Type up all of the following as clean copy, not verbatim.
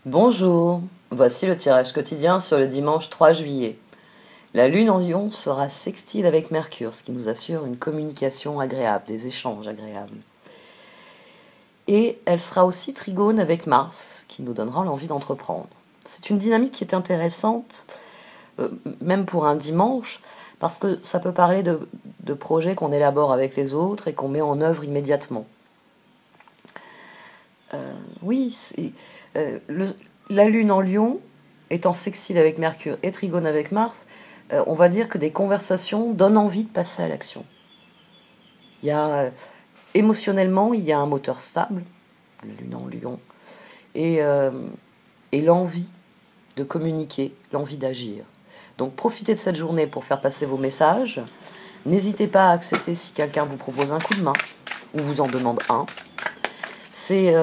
Bonjour, voici le tirage quotidien sur le dimanche 3 juillet. La lune en Lion sera sextile avec Mercure, ce qui nous assure une communication agréable, des échanges agréables. Et elle sera aussi trigone avec Mars, qui nous donnera l'envie d'entreprendre. C'est une dynamique qui est intéressante, même pour un dimanche, parce que ça peut parler de projets qu'on élabore avec les autres et qu'on met en œuvre immédiatement. Oui, la Lune en Lion, étant sextile avec Mercure et trigone avec Mars, on va dire que des conversations donnent envie de passer à l'action. Il y a, émotionnellement, il y a un moteur stable, la Lune en Lion, et, euh, et l'envie de communiquer, l'envie d'agir. Donc profitez de cette journée pour faire passer vos messages. N'hésitez pas à accepter si quelqu'un vous propose un coup de main ou vous en demande un. C'est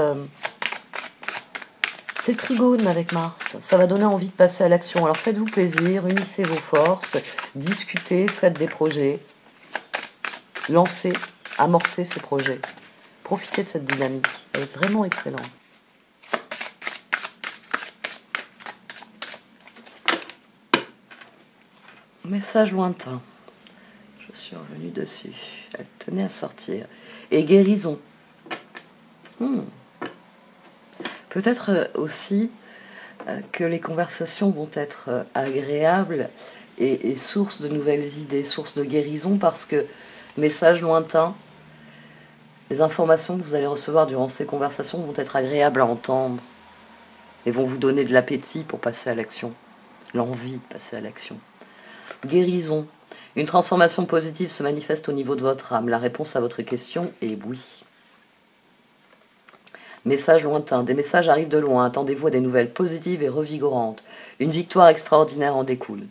C'est le trigone avec Mars. Ça va donner envie de passer à l'action. Alors faites-vous plaisir, unissez vos forces, discutez, faites des projets, lancez, amorcez ces projets. Profitez de cette dynamique. Elle est vraiment excellente. Message lointain. Je suis revenue dessus. Elle tenait à sortir. Et guérison. Peut-être aussi que les conversations vont être agréables et source de nouvelles idées, source de guérison, parce que message lointain, les informations que vous allez recevoir durant ces conversations vont être agréables à entendre et vont vous donner de l'appétit pour passer à l'action, l'envie de passer à l'action. Guérison. Une transformation positive se manifeste au niveau de votre âme. La réponse à votre question est oui. Message lointain. Des messages arrivent de loin. Attendez-vous à des nouvelles positives et revigorantes. Une victoire extraordinaire en découle.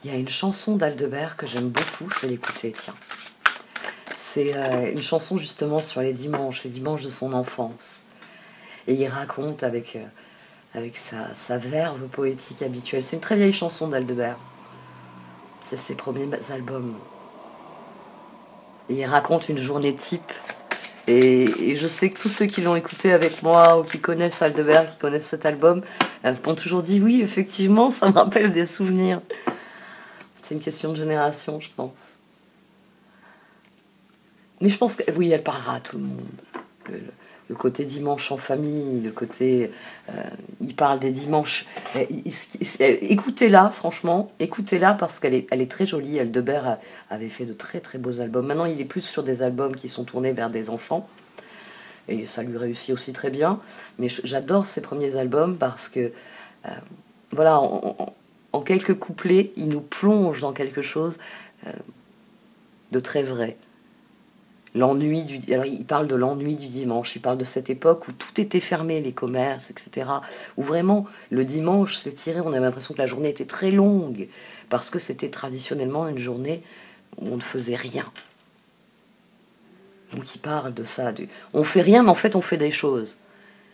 Il y a une chanson d'Aldebert que j'aime beaucoup, je vais l'écouter, tiens. C'est une chanson justement sur les dimanches de son enfance. Et il raconte avec sa verve poétique habituelle. C'est une très vieille chanson d'Aldebert. C'est ses premiers albums. Et il raconte une journée type. Et je sais que tous ceux qui l'ont écouté avec moi ou qui connaissent Aldebert, qui connaissent cet album, m'ont toujours dit oui, effectivement, ça me rappelle des souvenirs. C'est une question de génération, je pense. Mais je pense que oui, elle parlera à tout le monde. Le côté dimanche en famille, le côté... il parle des dimanches. Écoutez-la, franchement. Écoutez-la parce qu'elle est très jolie. Aldebert avait fait de très très beaux albums. Maintenant, il est plus sur des albums qui sont tournés vers des enfants. Et ça lui réussit aussi très bien. Mais j'adore ses premiers albums parce que... voilà, en quelques couplets, il nous plonge dans quelque chose de très vrai. Alors il parle de l'ennui du dimanche, il parle de cette époque où tout était fermé, les commerces, etc. Où vraiment le dimanche s'étirait, on avait l'impression que la journée était très longue, parce que c'était traditionnellement une journée où on ne faisait rien. Donc il parle de ça, on fait rien, mais en fait on fait des choses.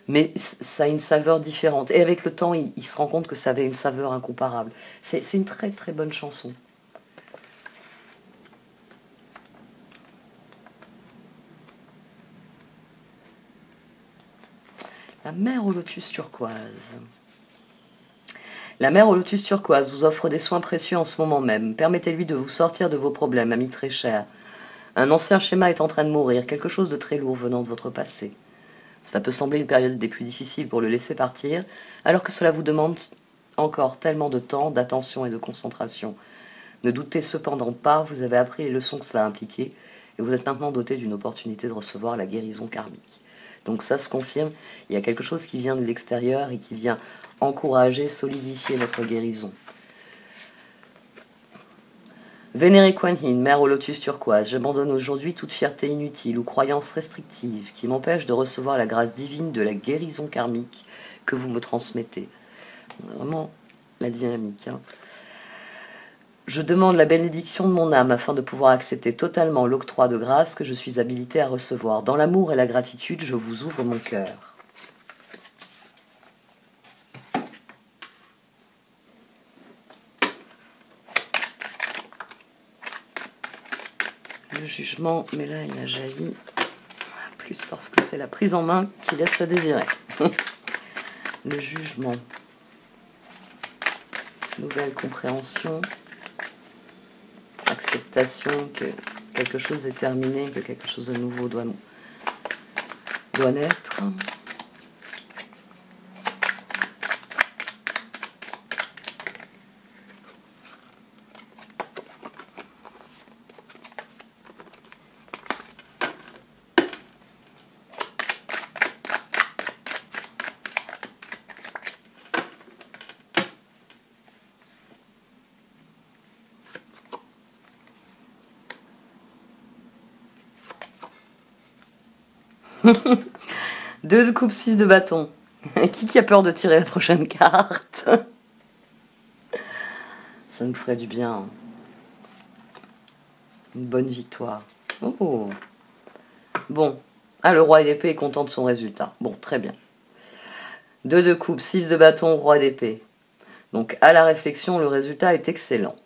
Mais ça a une saveur différente. Et avec le temps, il se rend compte que ça avait une saveur incomparable. C'est une très très bonne chanson. La mer au lotus turquoise. La mer au lotus turquoise vous offre des soins précieux en ce moment même. Permettez-lui de vous sortir de vos problèmes, ami très cher. Un ancien schéma est en train de mourir, quelque chose de très lourd venant de votre passé. Cela peut sembler une période des plus difficiles pour le laisser partir, alors que cela vous demande encore tellement de temps, d'attention et de concentration. Ne doutez cependant pas, vous avez appris les leçons que cela impliquait, et vous êtes maintenant doté d'une opportunité de recevoir la guérison karmique. Donc ça se confirme, il y a quelque chose qui vient de l'extérieur et qui vient encourager, solidifier votre guérison. Vénérée Kuan Yin, mère au lotus turquoise, j'abandonne aujourd'hui toute fierté inutile ou croyance restrictive qui m'empêche de recevoir la grâce divine de la guérison karmique que vous me transmettez. Vraiment la dynamique. Je demande la bénédiction de mon âme afin de pouvoir accepter totalement l'octroi de grâce que je suis habilité à recevoir. Dans l'amour et la gratitude, je vous ouvre mon cœur. le jugement, mais là il a jailli plus parce que c'est la prise en main qui laisse à désirer. Le jugement. Nouvelle compréhension. Acceptation que quelque chose est terminé, que quelque chose de nouveau doit naître. Deux de coupe, 6 de bâton. Qui a peur de tirer la prochaine carte? Ça nous ferait du bien. Une bonne victoire. Oh. Bon. Ah, le roi d'épée est content de son résultat. Bon, très bien. 2 de coupe, 6 de bâton, roi d'épée. Donc, à la réflexion, le résultat est excellent.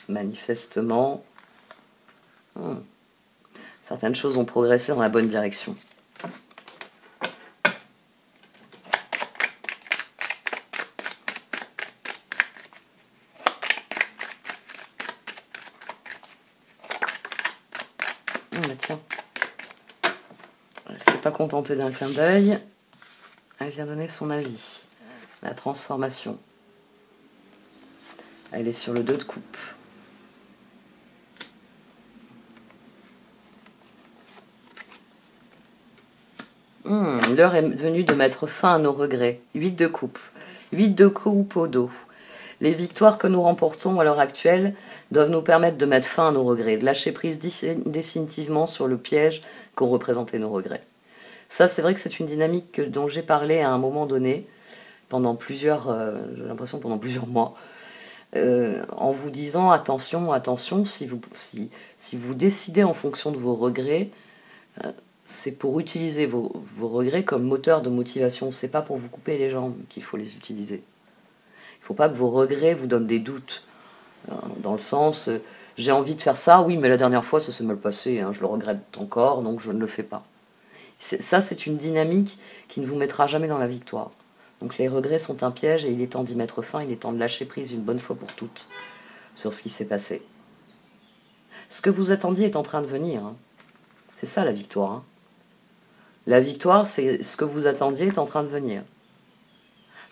Manifestement, certaines choses ont progressé dans la bonne direction. Bah tiens, elle s'est pas contentée d'un clin d'œil, elle vient donner son avis. La transformation. Elle est sur le 2 de coupe. L'heure est venue de mettre fin à nos regrets. 8 de coupe. 8 de coupe au dos. Les victoires que nous remportons à l'heure actuelle doivent nous permettre de mettre fin à nos regrets, de lâcher prise définitivement sur le piège qu'ont représenté nos regrets. Ça, c'est vrai que c'est une dynamique dont j'ai parlé à un moment donné, pendant plusieurs, j'ai l'impression pendant plusieurs mois, en vous disant attention, attention, si vous décidez en fonction de vos regrets, c'est pour utiliser vos regrets comme moteur de motivation. C'est pas pour vous couper les jambes qu'il faut les utiliser. Il ne faut pas que vos regrets vous donnent des doutes. Dans le sens, j'ai envie de faire ça, oui, mais la dernière fois, ça s'est mal passé, je le regrette encore, donc je ne le fais pas. Ça, c'est une dynamique qui ne vous mettra jamais dans la victoire. Donc les regrets sont un piège et il est temps d'y mettre fin, il est temps de lâcher prise une bonne fois pour toutes sur ce qui s'est passé. Ce que vous attendiez est en train de venir. C'est ça la victoire. La victoire, c'est ce que vous attendiez est en train de venir.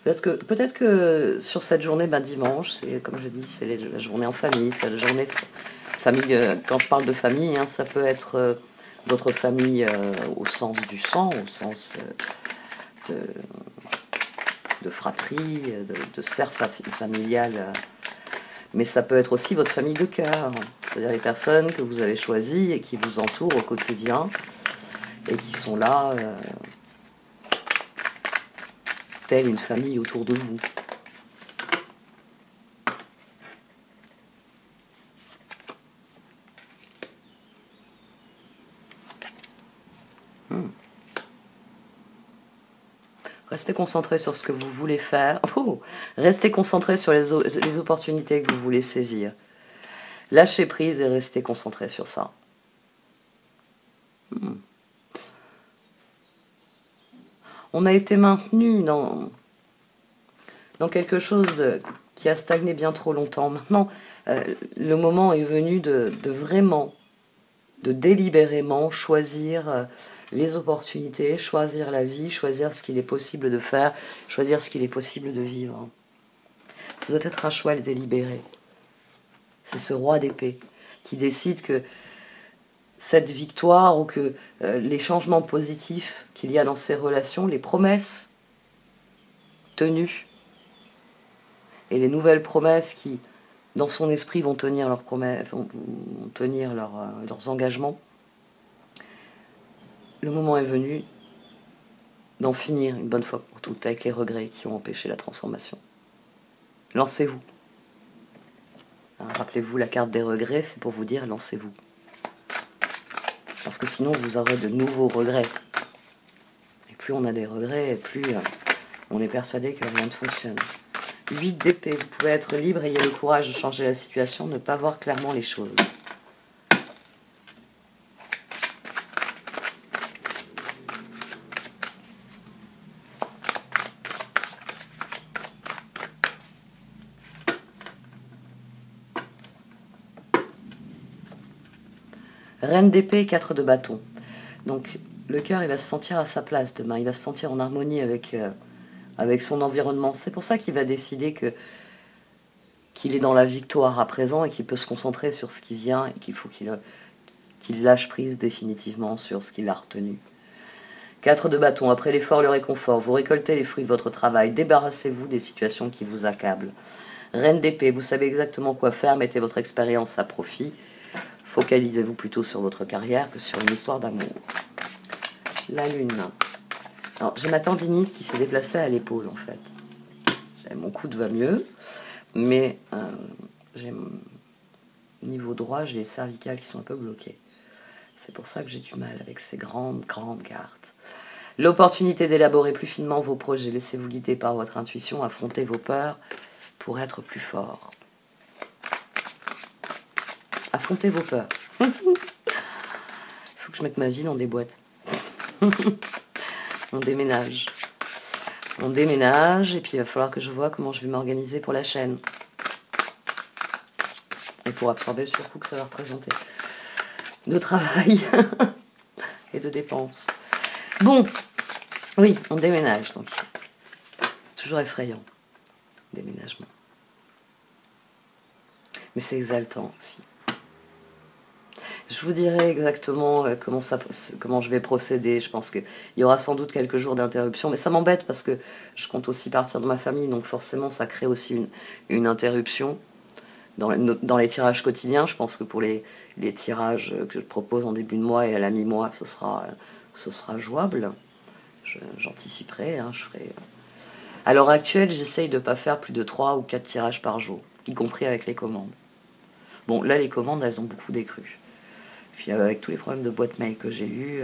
Peut-être que sur cette journée, dimanche, c'est comme je dis, c'est la journée en famille, c'est la journée famille. Quand je parle de famille, ça peut être votre famille au sens du sang, au sens de fratrie, de sphère familiale. Mais ça peut être aussi votre famille de cœur, c'est-à-dire les personnes que vous avez choisies et qui vous entourent au quotidien et qui sont là, telle une famille autour de vous. Restez concentré sur ce que vous voulez faire. Restez concentré sur les opportunités que vous voulez saisir. Lâchez prise et restez concentré sur ça. On a été maintenu dans quelque chose qui a stagné bien trop longtemps. Maintenant, le moment est venu de vraiment, de délibérément choisir les opportunités, choisir la vie, choisir ce qu'il est possible de faire, choisir ce qu'il est possible de vivre. Ça doit être un choix délibéré. C'est ce roi d'épée qui décide que cette victoire ou que les changements positifs qu'il y a dans ces relations, les promesses tenues et les nouvelles promesses qui, dans son esprit, vont tenir leurs promesses, vont tenir leurs engagements. Le moment est venu d'en finir une bonne fois pour toutes avec les regrets qui ont empêché la transformation. Lancez-vous. Rappelez-vous, la carte des regrets, c'est pour vous dire lancez-vous. Parce que sinon, vous aurez de nouveaux regrets. Et plus on a des regrets, plus on est persuadé que rien ne fonctionne. 8 d'épée, vous pouvez être libre, ayez le courage de changer la situation, ne pas voir clairement les choses. Reine d'épée, 4 de bâton. Donc le cœur, il va se sentir à sa place demain, il va se sentir en harmonie avec son environnement. C'est pour ça qu'il va décider qu'il est dans la victoire à présent et qu'il peut se concentrer sur ce qui vient et qu'il faut qu'il lâche prise définitivement sur ce qu'il a retenu. 4 de bâton, après l'effort, le réconfort, vous récoltez les fruits de votre travail, débarrassez-vous des situations qui vous accablent. Reine d'épée, vous savez exactement quoi faire, mettez votre expérience à profit, focalisez-vous plutôt sur votre carrière que sur une histoire d'amour. La lune. Alors, j'ai ma tendinite qui s'est déplacée à l'épaule en fait. Mon coude va mieux, mais j'ai niveau droit, j'ai les cervicales qui sont un peu bloquées. C'est pour ça que j'ai du mal avec ces grandes cartes. L'opportunité d'élaborer plus finement vos projets. Laissez-vous guider par votre intuition, affrontez vos peurs pour être plus fort. Affrontez vos peurs. Il faut que je mette ma vie dans des boîtes. On déménage. On déménage et puis il va falloir que je vois comment je vais m'organiser pour la chaîne. Et pour absorber le surcoût que ça va représenter. De travail et de dépenses. Bon, oui, on déménage. Donc, c'est toujours effrayant, déménagement. Mais c'est exaltant aussi. Je vous dirai exactement comment je vais procéder. Je pense qu'il y aura sans doute quelques jours d'interruption. Mais ça m'embête parce que je compte aussi partir de ma famille. Donc forcément, ça crée aussi une interruption. Dans les tirages quotidiens, je pense que pour les tirages que je propose en début de mois et à la mi-mois, ce sera jouable. J'anticiperai, je ferai... À l'heure actuelle, j'essaye de ne pas faire plus de 3 ou 4 tirages par jour, y compris avec les commandes. Bon, là, les commandes, elles ont beaucoup décru. Puis avec tous les problèmes de boîte mail que j'ai eus,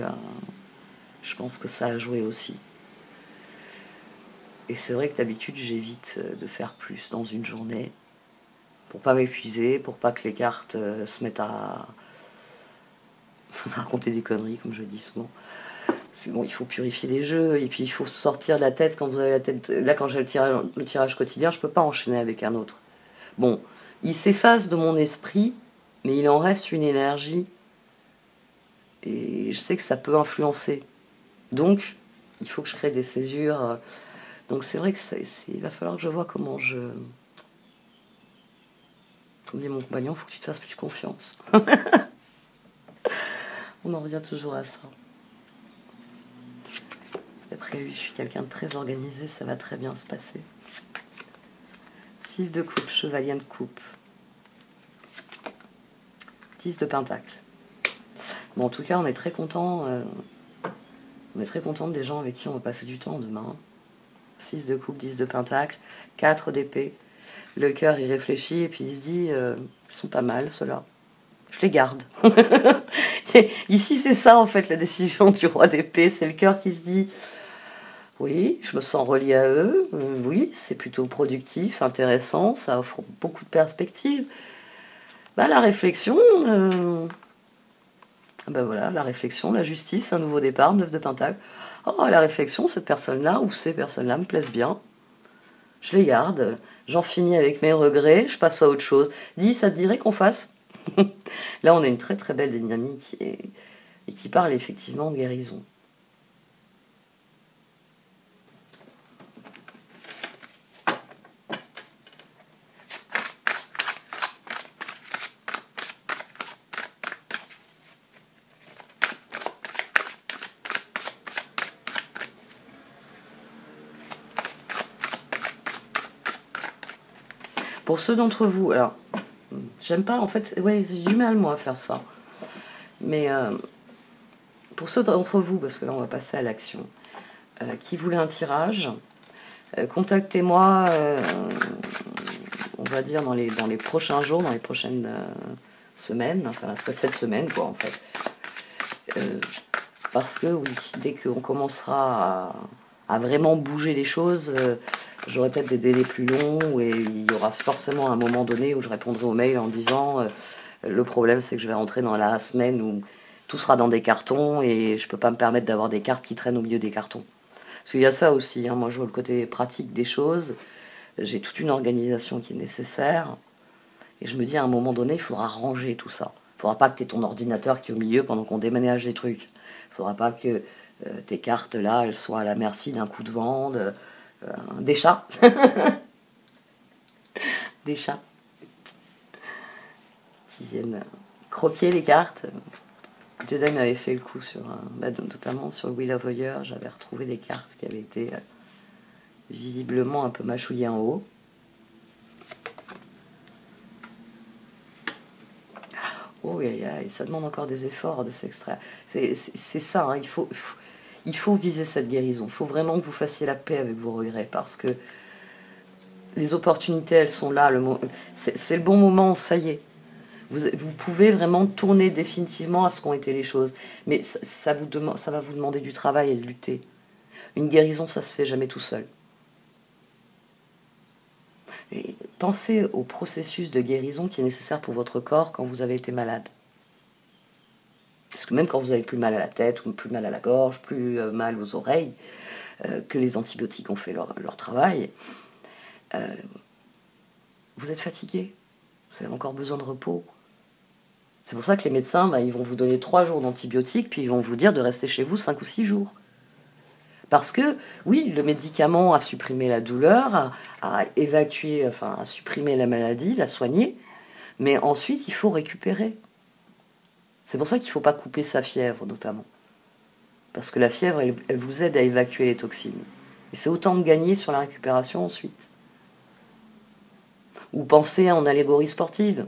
je pense que ça a joué aussi. Et c'est vrai que d'habitude, j'évite de faire plus dans une journée, pour pas m'épuiser, pour pas que les cartes se mettent à raconter des conneries, comme je dis souvent. C'est bon, il faut purifier les jeux, et puis il faut sortir de la tête quand vous avez la tête... Là, quand j'ai le tirage quotidien, je peux pas enchaîner avec un autre. Bon, il s'efface de mon esprit, mais il en reste une énergie, et je sais que ça peut influencer. Donc, il faut que je crée des césures. Donc c'est vrai que il va falloir que je vois comment je... Comme dit mon compagnon, il faut que tu te fasses plus confiance. On en revient toujours à ça. D'après lui, je suis quelqu'un de très organisé, ça va très bien se passer. 6 de coupe, chevalier de coupe. 10 de pentacle. Bon, en tout cas, on est très content. On est très content des gens avec qui on va passer du temps demain. 6 de coupe, 10 de pentacle, 4 d'épée. Le cœur, il réfléchit et puis il se dit, ils sont pas mal, ceux-là. Je les garde. Ici, c'est ça, en fait, la décision du roi d'épée. C'est le cœur qui se dit, oui, je me sens relié à eux. Oui, c'est plutôt productif, intéressant. Ça offre beaucoup de perspectives. Bah, la réflexion... Ben voilà, la réflexion, la justice, un nouveau départ, 9 de pentacle. Oh, la réflexion, cette personne-là ou ces personnes-là me plaisent bien. Je les garde, j'en finis avec mes regrets, je passe à autre chose. Dis, ça te dirait qu'on fasse? Là, on a une très très belle dynamique et qui parle effectivement de guérison. Pour ceux d'entre vous, alors, j'aime pas, en fait, ouais, j'ai du mal, moi, à faire ça. Mais pour ceux d'entre vous, parce que là, on va passer à l'action, qui voulaient un tirage, contactez-moi, on va dire, dans les prochains jours, dans les prochaines semaine, enfin cette semaine quoi en fait. Parce que oui, dès qu'on commencera à vraiment bouger les choses, j'aurai peut-être des délais plus longs et il y aura forcément un moment donné où je répondrai aux mails en disant le problème c'est que je vais rentrer dans la semaine où tout sera dans des cartons et je peux pas me permettre d'avoir des cartes qui traînent au milieu des cartons. Parce qu'il y a ça aussi, hein, moi je vois le côté pratique des choses, j'ai toute une organisation qui est nécessaire et je me dis à un moment donné il faudra ranger tout ça. Faudra pas que tu aies ton ordinateur qui est au milieu pendant qu'on déménage les trucs. Faudra pas que tes cartes là, elles soient à la merci d'un coup de vent, des chats. Des chats qui viennent croquer les cartes. Jedi m'avait fait le coup sur notamment sur le Wheel of the Year, j'avais retrouvé des cartes qui avaient été visiblement un peu mâchouillées en haut. Oh, ça demande encore des efforts de s'extraire. C'est ça, hein, il faut viser cette guérison. Il faut vraiment que vous fassiez la paix avec vos regrets, parce que les opportunités, elles sont là. C'est le bon moment, ça y est. Vous pouvez vraiment tourner définitivement à ce qu'ont été les choses. Mais ça va vous demander du travail et de lutter. Une guérison, ça se fait jamais tout seul. Et pensez au processus de guérison qui est nécessaire pour votre corps quand vous avez été malade. Parce que même quand vous avez plus mal à la tête, ou plus mal à la gorge, plus mal aux oreilles, que les antibiotiques ont fait leur travail, vous êtes fatigué. Vous avez encore besoin de repos. C'est pour ça que les médecins, ils vont vous donner 3 jours d'antibiotiques, puis ils vont vous dire de rester chez vous 5 ou 6 jours. Parce que, oui, le médicament a supprimé la douleur, a évacué, enfin, a supprimé la maladie, l'a soigné, mais ensuite, il faut récupérer. C'est pour ça qu'il ne faut pas couper sa fièvre, notamment. Parce que la fièvre, elle vous aide à évacuer les toxines. Et c'est autant de gagner sur la récupération ensuite. Ou pensez en allégorie sportive.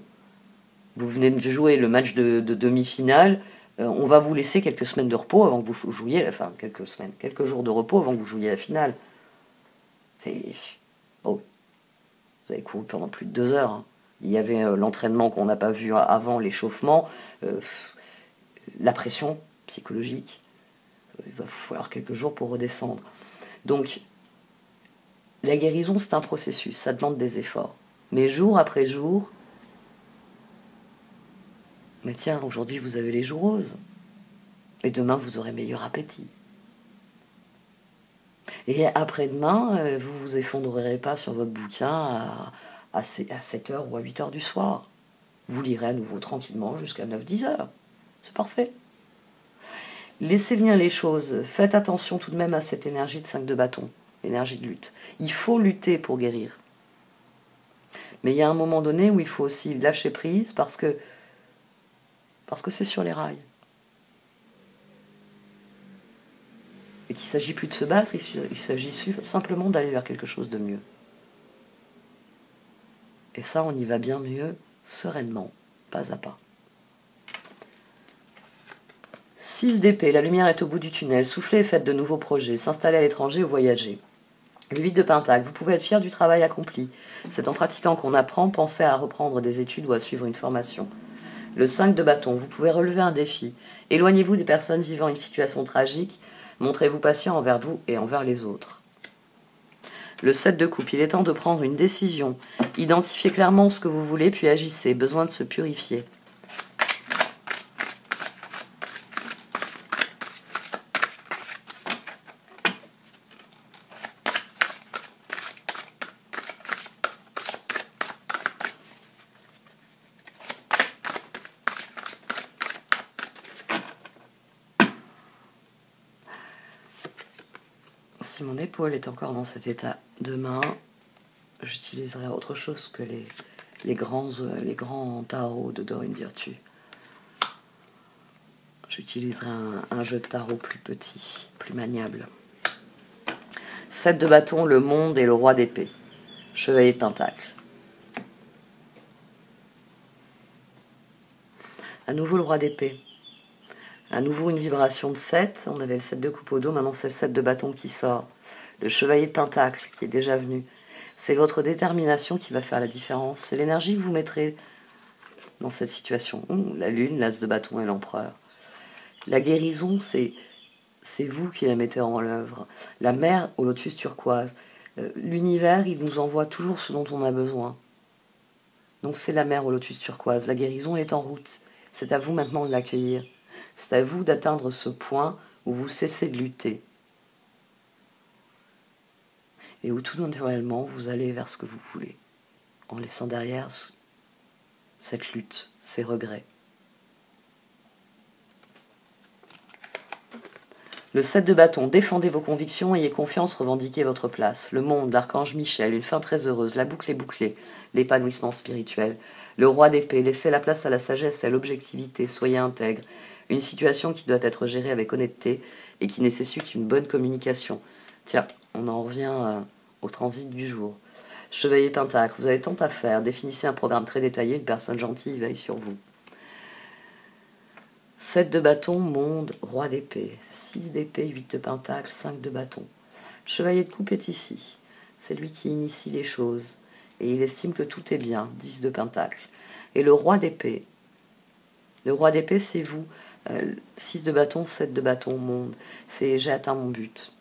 Vous venez de jouer le match de demi-finale, on va vous laisser quelques semaines de repos avant que vous jouiez, enfin quelques jours de repos avant que vous jouiez la finale. Oh, vous avez couru pendant plus de 2 heures. Hein. Il y avait l'entraînement qu'on n'a pas vu avant, l'échauffement, la pression psychologique. Il va vous falloir quelques jours pour redescendre. Donc, la guérison, c'est un processus, ça demande des efforts. Mais jour après jour, mais tiens, aujourd'hui vous avez les joues roses. Et demain vous aurez meilleur appétit. Et après-demain, vous vous effondrerez pas sur votre bouquin à 7h ou à 8h du soir. Vous lirez à nouveau tranquillement jusqu'à 9-10 heures. C'est parfait. Laissez venir les choses. Faites attention tout de même à cette énergie de 5 de bâton, l'énergie de lutte. Il faut lutter pour guérir. Mais il y a un moment donné où il faut aussi lâcher prise parce que c'est sur les rails. Et qu'il ne s'agit plus de se battre, il s'agit simplement d'aller vers quelque chose de mieux. Et ça, on y va bien mieux, sereinement, pas à pas. 6 d'épée, la lumière est au bout du tunnel, soufflez et faites de nouveaux projets, s'installer à l'étranger ou voyager. Le 8 de pentacle, vous pouvez être fier du travail accompli. C'est en pratiquant qu'on apprend, pensez à reprendre des études ou à suivre une formation. Le 5 de bâton, vous pouvez relever un défi. Éloignez-vous des personnes vivant une situation tragique, montrez-vous patient envers vous et envers les autres. Le 7 de coupe, il est temps de prendre une décision. Identifiez clairement ce que vous voulez, puis agissez. Besoin de se purifier. Si mon épaule est encore dans cet état demain, j'utiliserai autre chose que les grands tarots de Dorine Virtue. J'utiliserai un jeu de tarot plus petit, plus maniable. 7 de bâton, le monde et le roi d'épée. Chevalier de pentacle. À nouveau le roi d'épée. À nouveau une vibration de 7. On avait le 7 de coupe au dos, maintenant c'est le 7 de bâton qui sort. Le chevalier de pentacle qui est déjà venu. C'est votre détermination qui va faire la différence. C'est l'énergie que vous mettrez dans cette situation. La lune, l'as de bâton et l'empereur. La guérison, c'est vous qui la mettez en œuvre. La mer au lotus turquoise. L'univers, il nous envoie toujours ce dont on a besoin. Donc c'est la mer au lotus turquoise. La guérison, elle est en route. C'est à vous maintenant de l'accueillir. C'est à vous d'atteindre ce point où vous cessez de lutter. Et où tout naturellement, vous allez vers ce que vous voulez. En laissant derrière cette lutte, ces regrets. Le 7 de bâton, défendez vos convictions, ayez confiance, revendiquez votre place. Le monde, l'archange Michel, une fin très heureuse, la boucle est bouclée, l'épanouissement spirituel. Le roi d'épée, laissez la place à la sagesse et à l'objectivité, soyez intègre. Une situation qui doit être gérée avec honnêteté et qui nécessite une bonne communication. Tiens, on en revient au transit du jour. Chevalier Pentacle, vous avez tant à faire, définissez un programme très détaillé, une personne gentille veille sur vous. 7 de bâton, monde, roi d'épée. 6 d'épée, 8 de pentacle, 5 de bâton. Chevalier de coupe est ici. C'est lui qui initie les choses. Et il estime que tout est bien. 10 de pentacle. Et le roi d'épée. Le roi d'épée, c'est vous. 6 de bâton, 7 de bâton, monde. C'est j'ai atteint mon but.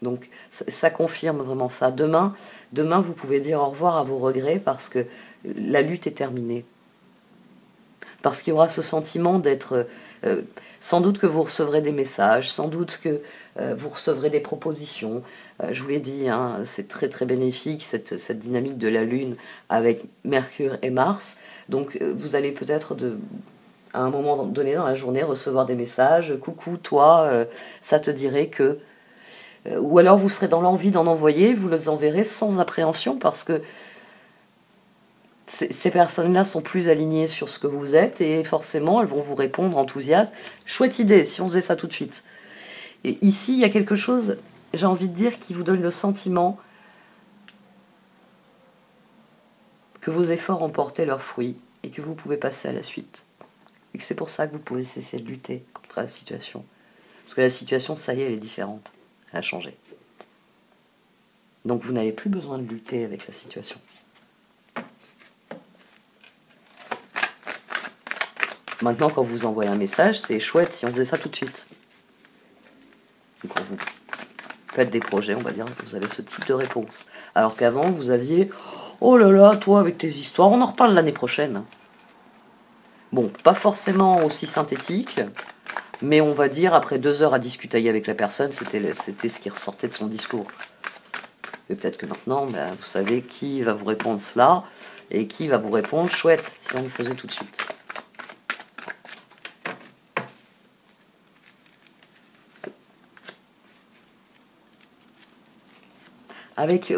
Donc ça confirme vraiment ça. Demain, vous pouvez dire au revoir à vos regrets parce que la lutte est terminée. Parce qu'il y aura ce sentiment d'être... sans doute que vous recevrez des messages, sans doute que vous recevrez des propositions. Je vous l'ai dit, hein, c'est très très bénéfique cette dynamique de la Lune avec Mercure et Mars. Donc vous allez peut-être à un moment donné dans la journée recevoir des messages. Coucou toi, ça te dirait que... ou alors vous serez dans l'envie d'en envoyer, vous les enverrez sans appréhension parce que ces personnes-là sont plus alignées sur ce que vous êtes et forcément elles vont vous répondre enthousiastes. Chouette idée si on faisait ça tout de suite. Et ici il y a quelque chose, j'ai envie de dire, qui vous donne le sentiment que vos efforts ont porté leurs fruits et que vous pouvez passer à la suite. Et que c'est pour ça que vous pouvez cesser de lutter contre la situation. Parce que la situation, ça y est, elle est différente. Elle a changé. Donc vous n'avez plus besoin de lutter avec la situation. Maintenant, quand vous envoyez un message, c'est chouette si on faisait ça tout de suite. Et quand vous faites des projets, on va dire que vous avez ce type de réponse. Alors qu'avant, vous aviez « Oh là là, toi, avec tes histoires, on en reparle l'année prochaine. » Bon, pas forcément aussi synthétique, mais on va dire, après 2 heures à discuter avec la personne, c'était ce qui ressortait de son discours. Et peut-être que maintenant, vous savez qui va vous répondre cela, et qui va vous répondre « Chouette, si on le faisait tout de suite. »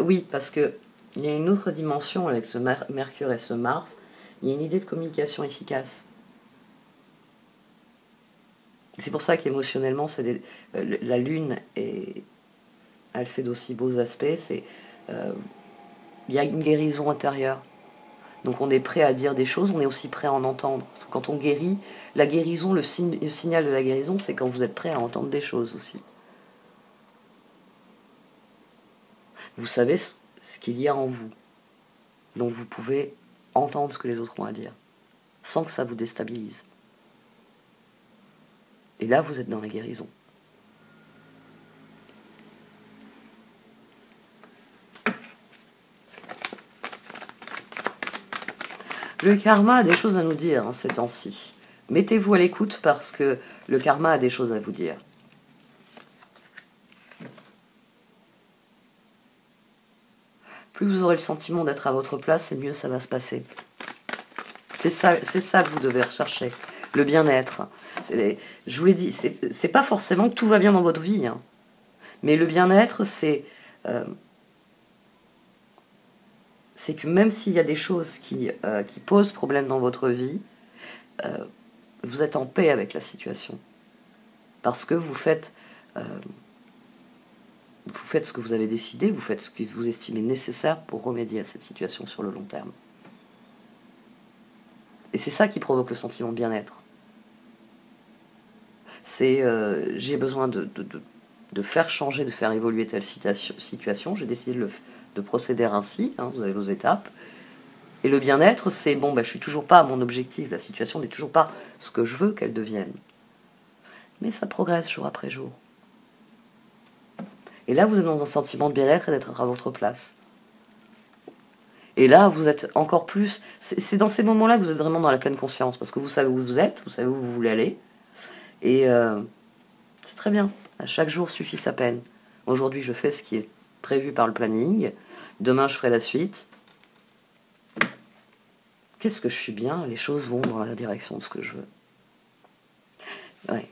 Oui, parce qu'il y a une autre dimension avec ce Mercure et ce Mars. Il y a une idée de communication efficace. C'est pour ça qu'émotionnellement, la Lune, elle fait d'aussi beaux aspects. Il y a une guérison intérieure. Donc on est prêt à dire des choses, on est aussi prêt à en entendre. Parce que quand on guérit, la guérison, le signal de la guérison, c'est quand vous êtes prêt à entendre des choses aussi. Vous savez ce qu'il y a en vous. Donc vous pouvez entendre ce que les autres ont à dire, sans que ça vous déstabilise. Et là, vous êtes dans la guérison. Le karma a des choses à nous dire ces temps-ci. Mettez-vous à l'écoute parce que le karma a des choses à vous dire. Plus vous aurez le sentiment d'être à votre place, et mieux ça va se passer. C'est ça que vous devez rechercher. Le bien-être. Je vous l'ai dit, c'est pas forcément que tout va bien dans votre vie. Hein. Mais le bien-être, c'est que même s'il y a des choses qui posent problème dans votre vie, vous êtes en paix avec la situation. Parce que vous faites ce que vous avez décidé, vous faites ce que vous estimez nécessaire pour remédier à cette situation sur le long terme. Et c'est ça qui provoque le sentiment de bien-être. C'est j'ai besoin de faire changer, de faire évoluer telle situation, j'ai décidé de procéder ainsi, hein, vous avez vos étapes. Et le bien-être, c'est bon, je suis toujours pas à mon objectif, la situation n'est toujours pas ce que je veux qu'elle devienne. Mais ça progresse jour après jour. Et là, vous êtes dans un sentiment de bien-être et d'être à votre place. Et là, vous êtes encore plus... C'est dans ces moments-là que vous êtes vraiment dans la pleine conscience, parce que vous savez où vous êtes, vous savez où vous voulez aller. Et c'est très bien. À chaque jour suffit sa peine. Aujourd'hui, je fais ce qui est prévu par le planning. Demain, je ferai la suite. Qu'est-ce que je suis bien? Les choses vont dans la direction de ce que je veux. Ouais.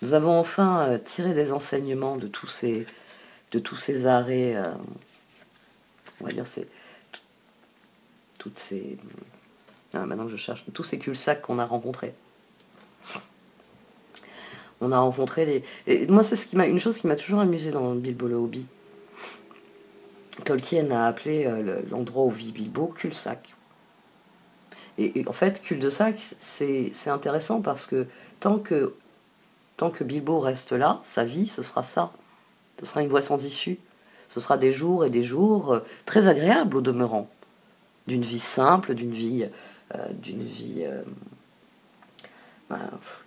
Nous avons enfin tiré des enseignements de tous ces arrêts, on va dire, toutes ces... maintenant que je cherche, tous ces cul-de-sac qu'on a rencontrés. On a rencontré des... Et moi, c'est une chose qui m'a toujours amusé dans Bilbo le Hobbit. Tolkien a appelé l'endroit où vit Bilbo cul-de-sac. Et en fait, cul-de-sac, c'est intéressant parce que tant que Bilbo reste là, sa vie, ce sera ça. Ce sera une voie sans issue. Ce sera des jours et des jours très agréables au demeurant. D'une vie simple, d'une vie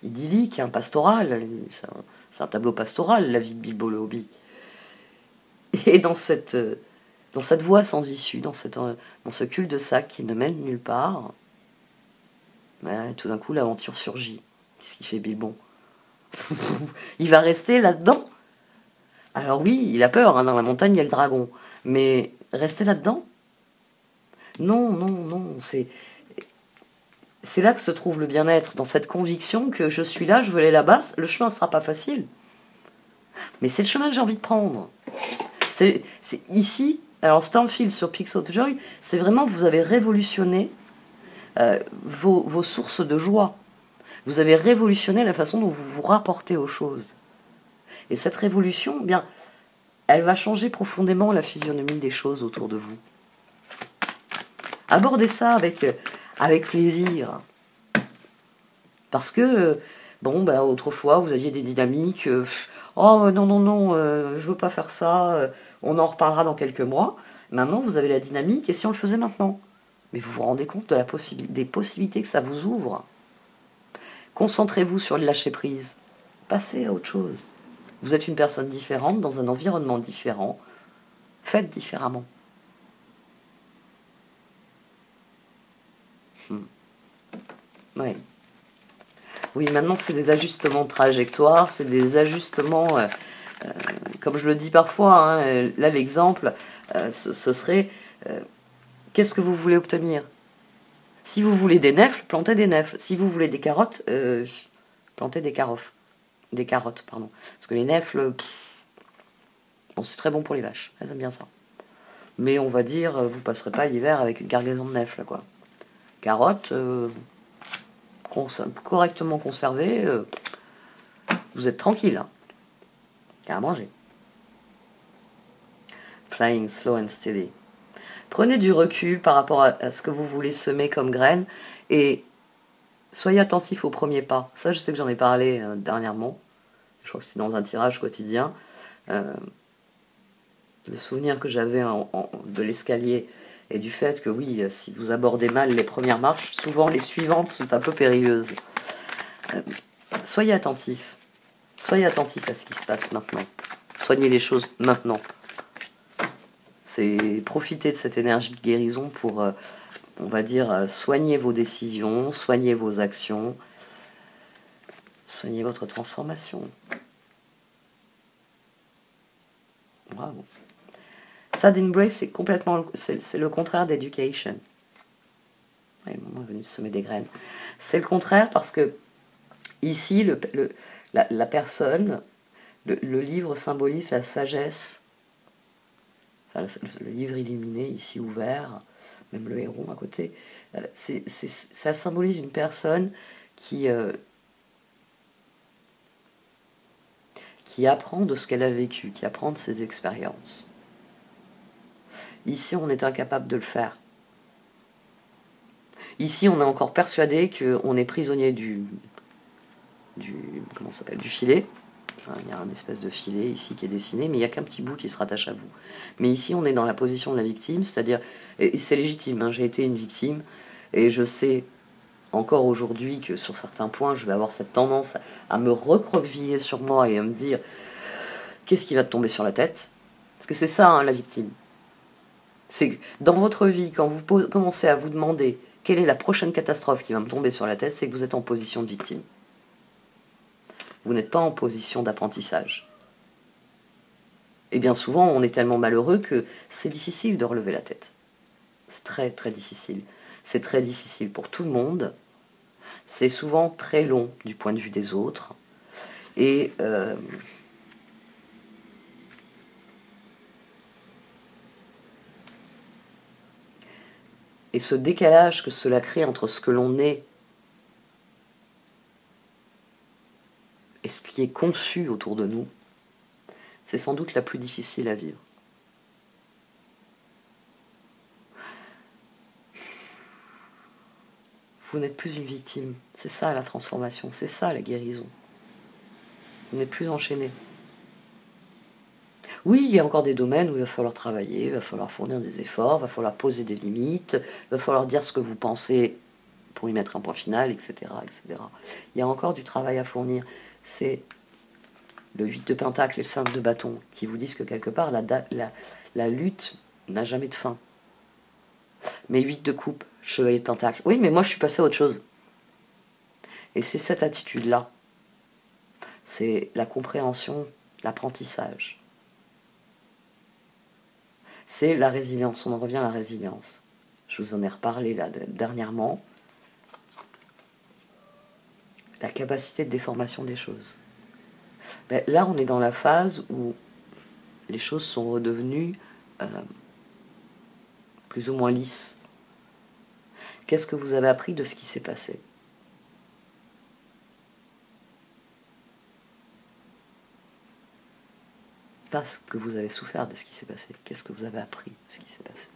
idyllique, hein, pastorale. C'est un tableau pastoral, la vie de Bilbo le Hobbit. Et dans cette voie sans issue, dans ce cul-de-sac qui ne mène nulle part, tout d'un coup l'aventure surgit. Qu'est-ce qu'il fait Bilbo? Il va rester là-dedans? Alors oui, il a peur, hein, dans la montagne il y a le dragon. Mais rester là-dedans? Non, non, non, c'est là que se trouve le bien-être, dans cette conviction que je suis là, je veux aller là-bas, le chemin ne sera pas facile. Mais c'est le chemin que j'ai envie de prendre. C'est ici, alors Stormfield sur Peaks of Joy, c'est vraiment, vous avez révolutionné vos sources de joie. Vous avez révolutionné la façon dont vous vous rapportez aux choses. Et cette révolution, eh bien, elle va changer profondément la physionomie des choses autour de vous. Abordez ça avec plaisir. Parce que, autrefois, vous aviez des dynamiques. Oh non, non, non, je veux pas faire ça, on en reparlera dans quelques mois. Maintenant, vous avez la dynamique, et si on le faisait maintenant? Mais vous vous rendez compte des possibilités que ça vous ouvre. Concentrez-vous sur le lâcher-prise. Passez à autre chose. Vous êtes une personne différente, dans un environnement différent. Faites différemment. Oui. Oui, maintenant, c'est des ajustements de trajectoire, c'est des ajustements, comme je le dis parfois, hein, là, l'exemple, ce serait, qu'est-ce que vous voulez obtenir? Si vous voulez des nèfles, plantez des nèfles. Si vous voulez des carottes, plantez des carottes. Des carottes, pardon. Parce que les nèfles, c'est très bon pour les vaches, elles aiment bien ça. Mais on va dire, vous passerez pas l'hiver avec une cargaison de nèfles, quoi. Carottes, correctement conservées, vous êtes tranquille, hein. À manger. Flying slow and steady. Prenez du recul par rapport à ce que vous voulez semer comme graines et soyez attentif aux premiers pas. Ça, je sais que j'en ai parlé dernièrement. Je crois que c'était dans un tirage quotidien. Le souvenir que j'avais de l'escalier et du fait que oui, si vous abordez mal les premières marches, souvent les suivantes sont un peu périlleuses. Soyez attentif. Soyez attentif à ce qui se passe maintenant. Soignez les choses maintenant. C'est profiter de cette énergie de guérison pour, on va dire, soigner vos décisions, soigner vos actions, soigner votre transformation. Bravo. Sad Embrace, c'est complètement, c'est le contraire d'education. Le moment est venu de semer des graines. C'est le contraire parce que ici, la personne, le livre symbolise la sagesse. Enfin, le livre illuminé, ici ouvert, même le héron à côté, ça symbolise une personne qui apprend de ce qu'elle a vécu, qui apprend de ses expériences. Ici, on est incapable de le faire. Ici, on est encore persuadé qu'on est prisonnier du filet. Il y a une espèce de filet ici qui est dessiné, mais il n'y a qu'un petit bout qui se rattache à vous. Mais ici, on est dans la position de la victime, c'est-à-dire, et c'est légitime, hein, j'ai été une victime, et je sais encore aujourd'hui que sur certains points, je vais avoir cette tendance à me recroqueviller sur moi et à me dire, qu'est-ce qui va te tomber sur la tête? Parce que c'est ça, hein, la victime. C'est dans votre vie, quand vous commencez à vous demander quelle est la prochaine catastrophe qui va me tomber sur la tête, c'est que vous êtes en position de victime. Vous n'êtes pas en position d'apprentissage. Et bien souvent, on est tellement malheureux que c'est difficile de relever la tête. C'est très, très difficile. C'est très difficile pour tout le monde. C'est souvent très long du point de vue des autres. Et ce décalage que cela crée entre ce que l'on est et ce qui est conçu autour de nous, c'est sans doute la plus difficile à vivre. Vous n'êtes plus une victime. C'est ça la transformation, c'est ça la guérison. Vous n'êtes plus enchaîné. Oui, il y a encore des domaines où il va falloir travailler, il va falloir fournir des efforts, il va falloir poser des limites, il va falloir dire ce que vous pensez pour y mettre un point final, etc., etc. Il y a encore du travail à fournir. C'est le 8 de pentacle et le 5 de bâton qui vous disent que quelque part, la lutte n'a jamais de fin. Mais 8 de coupe, chevalier de pentacle. Oui, mais moi je suis passé à autre chose. Et c'est cette attitude-là. C'est la compréhension, l'apprentissage. C'est la résilience, on en revient à la résilience. Je vous en ai reparlé là dernièrement. La capacité de déformation des choses. Ben, là, on est dans la phase où les choses sont redevenues plus ou moins lisses. Qu'est-ce que vous avez appris de ce qui s'est passé? Pas ce que vous avez souffert de ce qui s'est passé. Qu'est-ce que vous avez appris de ce qui s'est passé?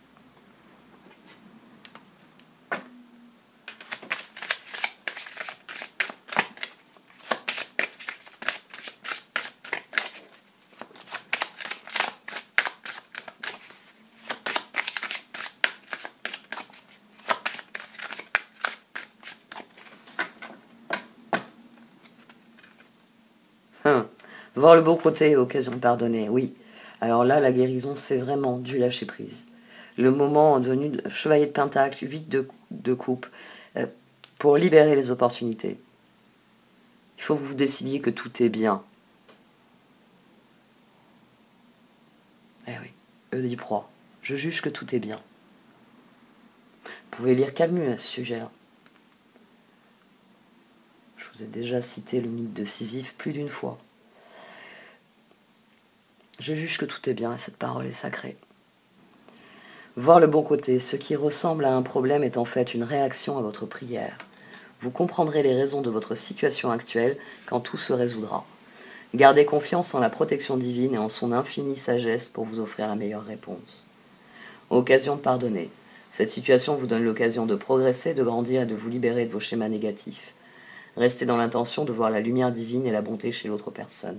Voir le bon côté, occasion de pardonner, oui. Alors là, la guérison, c'est vraiment du lâcher-prise. Le moment devenu chevalier de pentacle, 8 de coupe, pour libérer les opportunités. Il faut que vous décidiez que tout est bien. Eh oui, Oedipe Roi, je juge que tout est bien. Vous pouvez lire Camus à ce sujet-là. Je vous ai déjà cité le mythe de Sisyphe plus d'une fois. Je juge que tout est bien et cette parole est sacrée. Voir le bon côté, ce qui ressemble à un problème est en fait une réaction à votre prière. Vous comprendrez les raisons de votre situation actuelle quand tout se résoudra. Gardez confiance en la protection divine et en son infinie sagesse pour vous offrir la meilleure réponse. Occasion de pardonner. Cette situation vous donne l'occasion de progresser, de grandir et de vous libérer de vos schémas négatifs. Restez dans l'intention de voir la lumière divine et la bonté chez l'autre personne.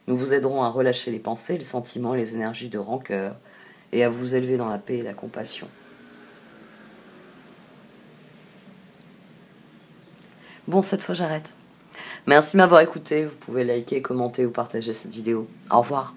Nous vous aiderons à relâcher les pensées, les sentiments et les énergies de rancœur et à vous élever dans la paix et la compassion. Bon, cette fois j'arrête. Merci de m'avoir écouté. Vous pouvez liker, commenter ou partager cette vidéo. Au revoir.